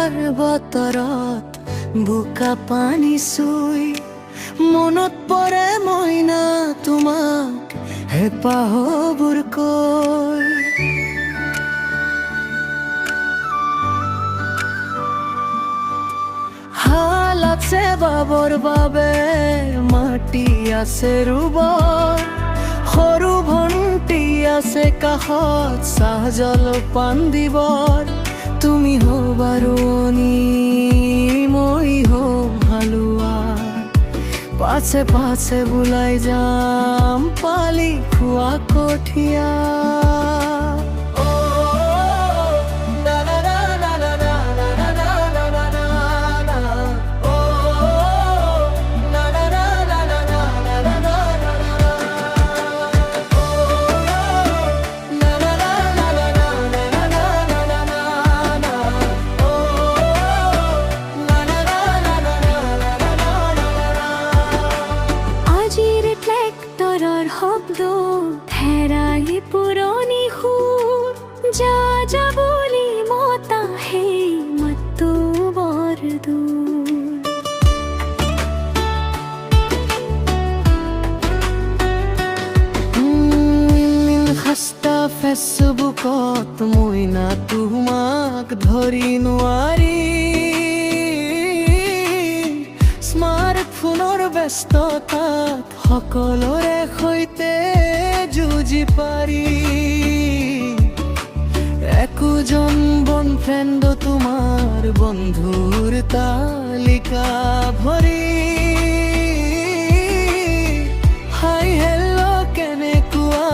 বৰষুণৰ বতৰত বোকা পানী চুই মনত পৰে মইনা তোমাক হেঁপাহবোৰ কৈ। হাল আছে বাবৰ বাবে মাটি আছে ৰুবৰ, সৰু ভণ্টি আছে কাষত চাহ জলপান দিবৰ। তুমি হবা ৰোৱনী মই হম হালোৱা, পাছে পাছে বুলাই যাম পালি খোৱা কঠীয়া। শব্দ হেৰাই পুৰণি সুৰ, যা যা বুলি মতা সেই মাতটো বৰ দূৰ। খাস্তা ফেচবুকত মইনা তোমাক ধৰি নোৱাৰি, স্মাৰ্টফোনৰ ব্যস্ততাত সকলোৰে সৈতে যুঁজি পাৰি। একোজন বন ফ্ৰেণ্ড তোমাৰ বন্ধুৰ তালিকা ভৰি। হাই হেল্ল' কেনেকুৱা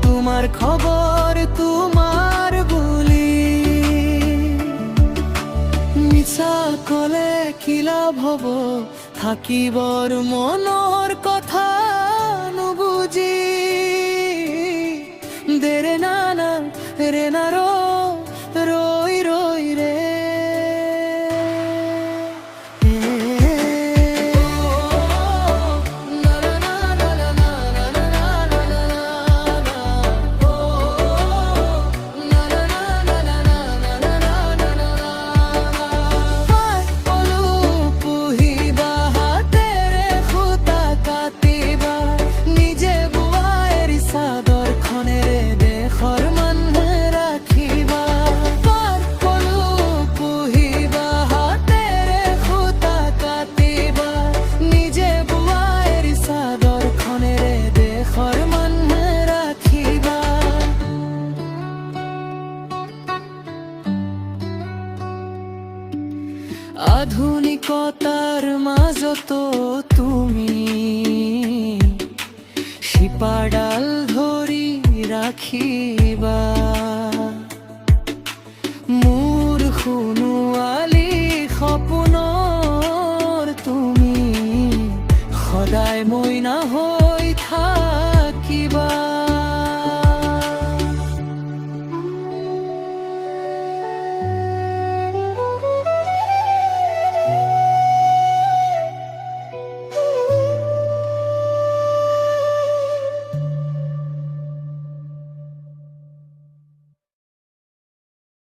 তোমাৰ খবৰ তোমাৰ বুলি, মিছা কলে কি লাভ হব থাকিবৰ মনৰ কথা নুবুজি। দেৰে নানা ৰে না ৰৈ ৰৈ ৰে। আধুনিকতাৰ মাজতো তুমি শিপাডাল ধৰি ৰাখিবা, মোৰ সোণোৱালী সপোনৰ তুমি সদায় মইনা হৈ